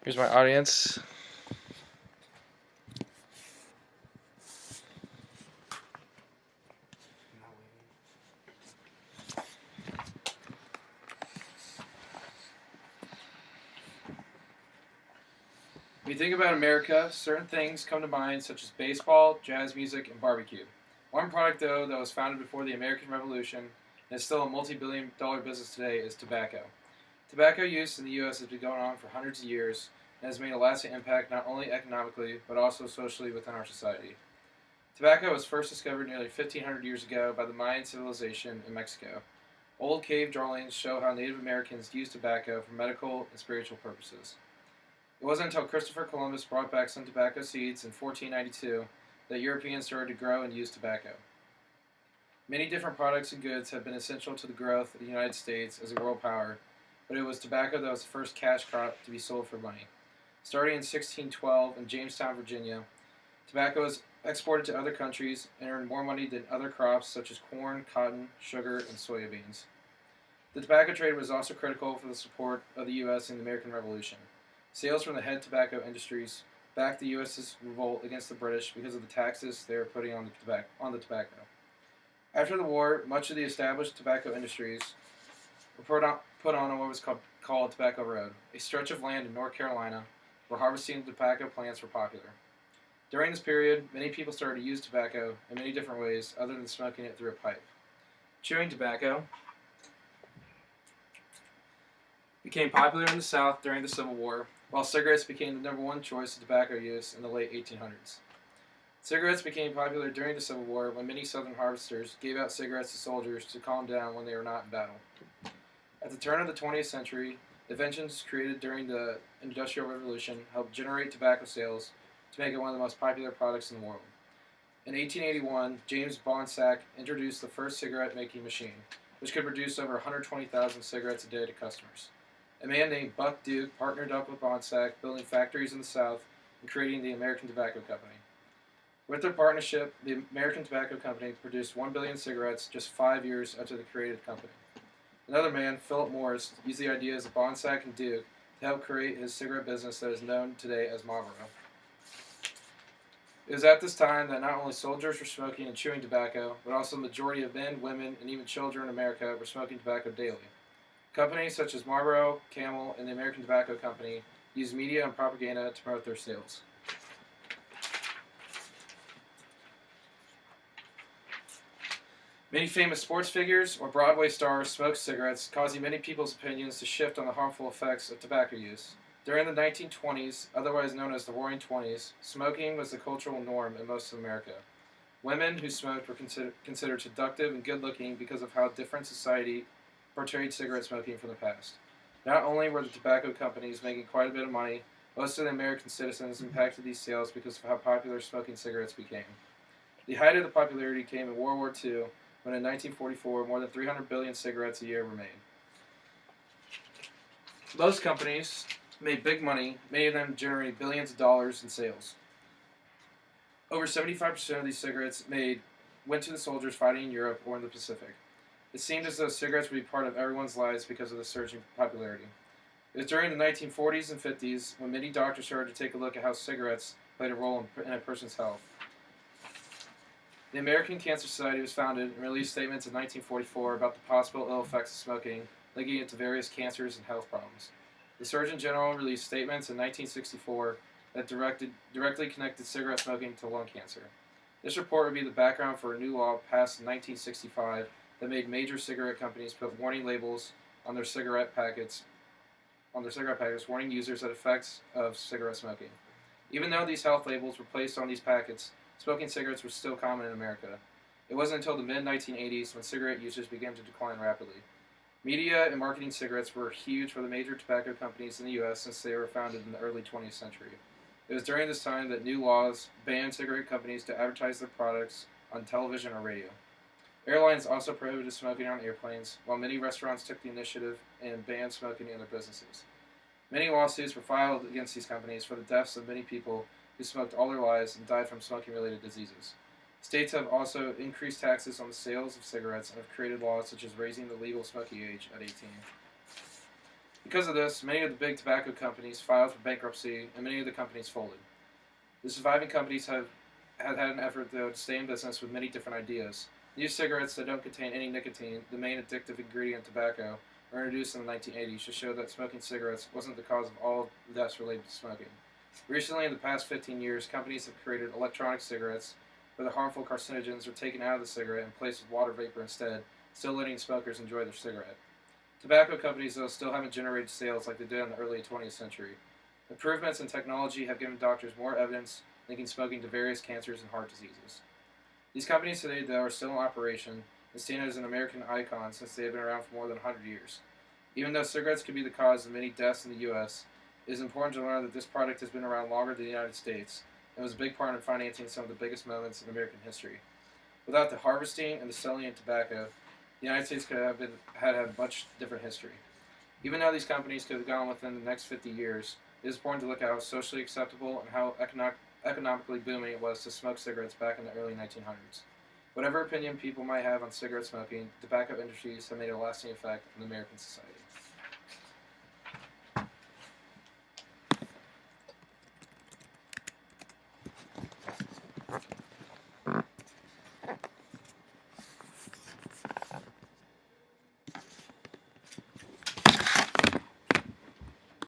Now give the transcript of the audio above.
Here's my audience. When you think about America, certain things come to mind, such as baseball, jazz music, and barbecue. One product, though, that was founded before the American Revolution and is still a multi-billion-dollar business today is tobacco. Tobacco use in the U.S. has been going on for hundreds of years and has made a lasting impact not only economically but also socially within our society. Tobacco was first discovered nearly 1,500 years ago by the Mayan civilization in Mexico. Old cave drawings show how Native Americans used tobacco for medical and spiritual purposes. It wasn't until Christopher Columbus brought back some tobacco seeds in 1492 that Europeans started to grow and use tobacco. Many different products and goods have been essential to the growth of the United States as a world power, but it was tobacco that was the first cash crop to be sold for money. Starting in 1612 in Jamestown, Virginia, tobacco was exported to other countries and earned more money than other crops such as corn, cotton, sugar, and soybeans. The tobacco trade was also critical for the support of the U.S. in the American Revolution. Sales from the head tobacco industries backed the U.S.'s revolt against the British because of the taxes they were putting on the tobacco. After the war, much of the established tobacco industries were put on what was called Tobacco Road, a stretch of land in North Carolina where harvesting tobacco plants were popular. During this period, many people started to use tobacco in many different ways other than smoking it through a pipe. Chewing tobacco became popular in the South during the Civil War, while cigarettes became the number one choice of tobacco use in the late 1800s. Cigarettes became popular during the Civil War when many Southern harvesters gave out cigarettes to soldiers to calm down when they were not in battle. At the turn of the 20th century, inventions created during the Industrial Revolution helped generate tobacco sales to make it one of the most popular products in the world. In 1881, James Bonsack introduced the first cigarette-making machine, which could produce over 120,000 cigarettes a day to customers. A man named Buck Duke partnered up with Bonsack, building factories in the South and creating the American Tobacco Company. With their partnership, the American Tobacco Company produced 1 billion cigarettes just 5 years after they created the company. Another man, Philip Morris, used the ideas of Bonsack and Duke to help create his cigarette business that is known today as Marlboro. It was at this time that not only soldiers were smoking and chewing tobacco, but also the majority of men, women, and even children in America were smoking tobacco daily. Companies such as Marlboro, Camel, and the American Tobacco Company used media and propaganda to promote their sales. Many famous sports figures or Broadway stars smoked cigarettes, causing many people's opinions to shift on the harmful effects of tobacco use. During the 1920s, otherwise known as the Roaring Twenties, smoking was the cultural norm in most of America. Women who smoked were considered seductive and good-looking because of how different society portrayed cigarette smoking from the past. Not only were the tobacco companies making quite a bit of money, most of the American citizens impacted these sales because of how popular smoking cigarettes became. The height of the popularity came in World War II, when in 1944 more than 300 billion cigarettes a year were made. Most companies made big money, many of them generated billions of dollars in sales. Over 75% of these cigarettes made went to the soldiers fighting in Europe or in the Pacific. It seemed as though cigarettes would be part of everyone's lives because of the surging popularity. It was during the 1940s and 50s when many doctors started to take a look at how cigarettes played a role in a person's health. The American Cancer Society was founded and released statements in 1944 about the possible ill effects of smoking, linking it to various cancers and health problems. The Surgeon General released statements in 1964 that directly connected cigarette smoking to lung cancer. This report would be the background for a new law passed in 1965 that made major cigarette companies put warning labels on their cigarette packets, warning users of effects of cigarette smoking. Even though these health labels were placed on these packets, smoking cigarettes was still common in America. It wasn't until the mid-1980s when cigarette usage began to decline rapidly. Media and marketing cigarettes were huge for the major tobacco companies in the U.S. since they were founded in the early 20th century. It was during this time that new laws banned cigarette companies to advertise their products on television or radio. Airlines also prohibited smoking on airplanes, while many restaurants took the initiative and banned smoking in their businesses. Many lawsuits were filed against these companies for the deaths of many people who smoked all their lives and died from smoking-related diseases. States have also increased taxes on the sales of cigarettes and have created laws such as raising the legal smoking age at 18. Because of this, many of the big tobacco companies filed for bankruptcy, and many of the companies folded. The surviving companies have had an effort, though, to stay in business with many different ideas. New cigarettes that don't contain any nicotine, the main addictive ingredient in tobacco, were introduced in the 1980s to show that smoking cigarettes wasn't the cause of all deaths related to smoking. Recently, in the past 15 years, companies have created electronic cigarettes where the harmful carcinogens are taken out of the cigarette and placed with water vapor instead, still letting smokers enjoy their cigarette. Tobacco companies, though, still haven't generated sales like they did in the early 20th century. Improvements in technology have given doctors more evidence linking smoking to various cancers and heart diseases. These companies today, though, are still in operation and stand as an American icon since they have been around for more than 100 years. Even though cigarettes could be the cause of many deaths in the U.S., it is important to learn that this product has been around longer than the United States and was a big part in financing some of the biggest moments in American history. Without the harvesting and the selling of tobacco, the United States could have had a much different history. Even though these companies could have gone within the next 50 years, it is important to look at how socially acceptable and how economically booming it was to smoke cigarettes back in the early 1900s. Whatever opinion people might have on cigarette smoking, tobacco industries have made a lasting effect on American society.